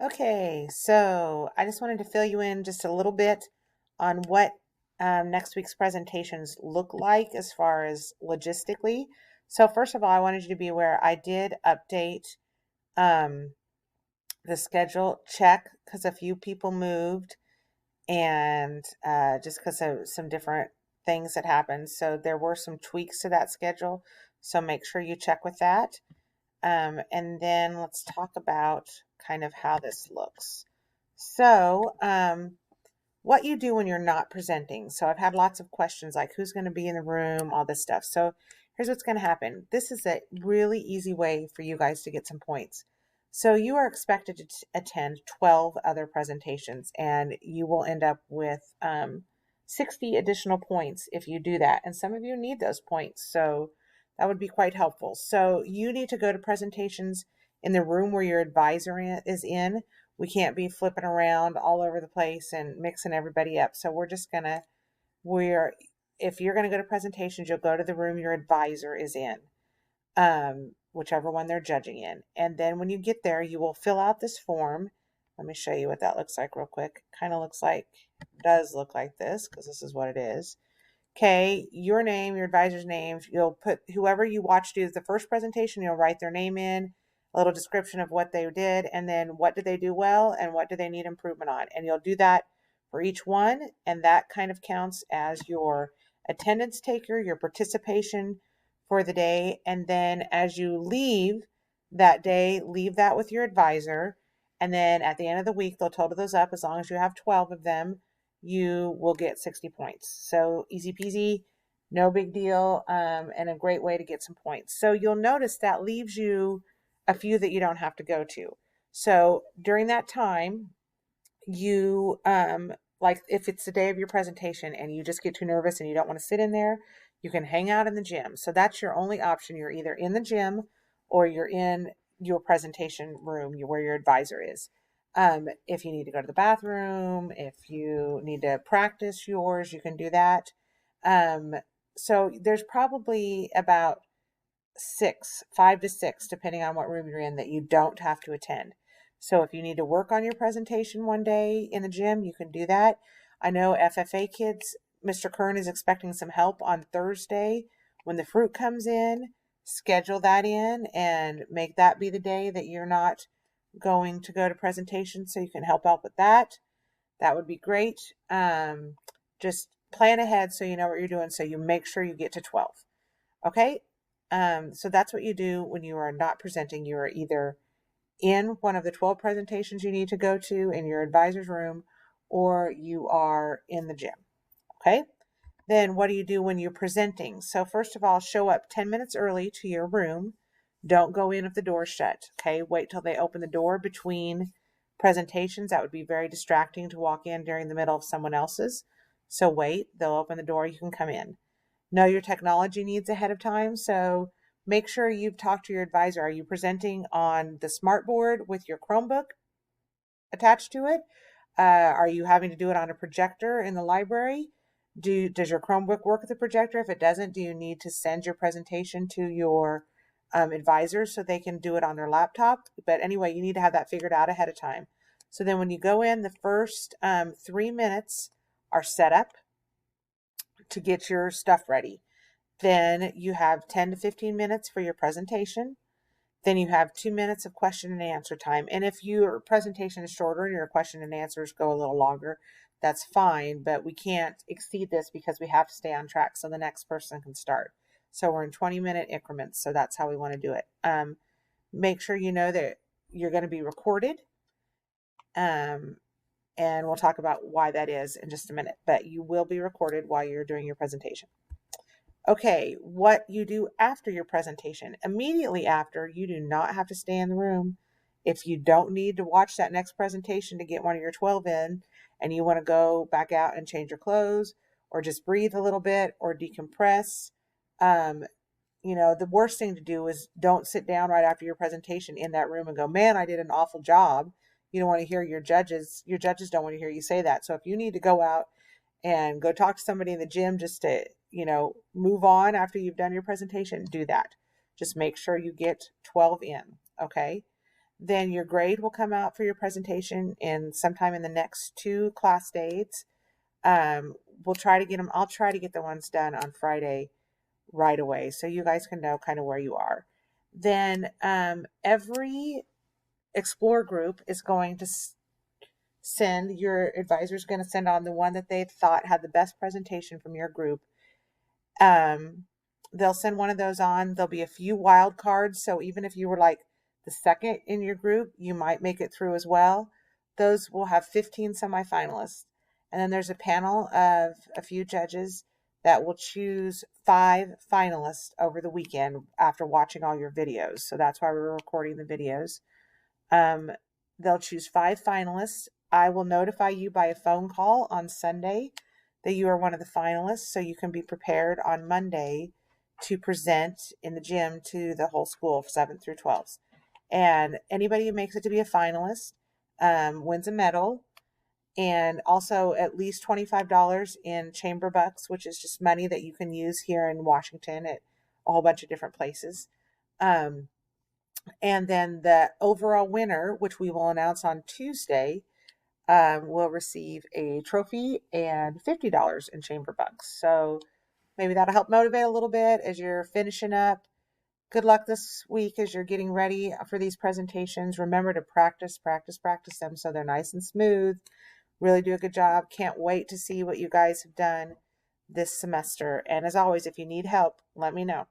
Okay, so I just wanted to fill you in just a little bit on what next week's presentations look like as far as logistically. So first of all, I wanted you to be aware I did update um, the schedule check because a few people moved and just because of some different things that happened. So there were some tweaks to that schedule. So make sure you check with that. And then let's talk about kind of how this looks. So, what you do when you're not presenting. So, I've had lots of questions like who's going to be in the room, all this stuff. So, here's what's going to happen. This is a really easy way for you guys to get some points. So, you are expected to attend 12 other presentations, and you will end up with 60 additional points if you do that. And some of you need those points. So, that would be quite helpful. So, you need to go to presentations in the room where your advisor is in. We can't be flipping around all over the place and mixing everybody up. So we're, if you're gonna go to presentations, you'll go to the room your advisor is in, whichever one they're judging in. And then when you get there, you will fill out this form. Let me show you what that looks like real quick. Kind of looks like, does look like this because this is what it is. Okay, your name, your advisor's name. You'll put whoever you watch do the first presentation, you'll write their name in, a little description of what they did, and then what did they do well and what do they need improvement on. And you'll do that for each one, and that kind of counts as your attendance taker, your participation for the day. And then as you leave that day, leave that with your advisor. And then at the end of the week, they'll total those up as long as you have 12 of them you will get 60 points. So easy peasy, no big deal, and a great way to get some points. So you'll notice that leaves you a few that you don't have to go to. So during that time, you like if it's the day of your presentation and you just get too nervous and you don't want to sit in there, you can hang out in the gym. So that's your only option. You're either in the gym or you're in your presentation room where your advisor is. If you need to go to the bathroom, if you need to practice yours, you can do that. Um, so there's probably about six, 5 to 6, depending on what room you're in, that you don't have to attend. So if you need to work on your presentation one day in the gym, you can do that. I know FFA kids, Mr. Kern is expecting some help on Thursday when the fruit comes in. Schedule that in and make that be the day that you're not going to go to presentation so you can help out with that. That would be great. Just plan ahead so you know what you're doing so you make sure you get to 12. Okay? So that's what you do when you are not presenting. You are either in one of the 12 presentations you need to go to in your advisor's room or you are in the gym. Okay? Then what do you do when you're presenting? So first of all, show up 10 minutes early to your room. Don't go in if the door's shut. Okay? Wait till they open the door between presentations. That would be very distracting to walk in during the middle of someone else's. So wait, they'll open the door, you can come in. Know your technology needs ahead of time. So make sure you've talked to your advisor. Are you presenting on the smartboard with your Chromebook attached to it? Are you having to do it on a projector in the library? Does your Chromebook work with the projector? If it doesn't, do you need to send your presentation to your advisor so they can do it on their laptop? But anyway, you need to have that figured out ahead of time. So then when you go in, the first 3 minutes are set up to get your stuff ready. Then you have 10 to 15 minutes for your presentation. Then you have 2 minutes of question and answer time. And if your presentation is shorter and your question and answers go a little longer, that's fine, but we can't exceed this because we have to stay on track so the next person can start. So we're in 20-minute increments. So that's how we want to do it. Make sure you know that you're going to be recorded. And we'll talk about why that is in just a minute, but you will be recorded while you're doing your presentation. Okay, what you do after your presentation. Immediately after, you do not have to stay in the room. If you don't need to watch that next presentation to get one of your 12 in and you want to go back out and change your clothes or just breathe a little bit or decompress, um, the worst thing to do is don't sit down right after your presentation in that room and go, man, I did an awful job. You don't want to hear your judges. Your judges don't want to hear you say that. So if you need to go out and go talk to somebody in the gym just to, move on after you've done your presentation, do that. Just make sure you get 12 in. Okay. Then your grade will come out for your presentation in sometime in the next 2 class dates. Um, we'll try to get them. I'll try to get the ones done on Friday right away, so you guys can know kind of where you are. Then every Explore group is going to send, your advisor is going to send on the one that they thought had the best presentation from your group. They'll send one of those on. There'll be a few wild cards, so even if you were like the second in your group, you might make it through as well. Those will have 15 semifinalists. And then there's a panel of a few judges that will choose 5 finalists over the weekend after watching all your videos. So that's why we're recording the videos. Um, they'll choose 5 finalists. I will notify you by a phone call on Sunday that you are one of the finalists, so you can be prepared on Monday to present in the gym to the whole school, 7th through 12th. And anybody who makes it to be a finalist wins a medal, and also at least $25 in chamber bucks, which is just money that you can use here in Washington at a whole bunch of different places. And then the overall winner, which we will announce on Tuesday, will receive a trophy and $50 in chamber bucks. So maybe that'll help motivate a little bit as you're finishing up. Good luck this week as you're getting ready for these presentations. Remember to practice them so they're nice and smooth. Really do a good job. Can't wait to see what you guys have done this semester. And as always, if you need help, let me know.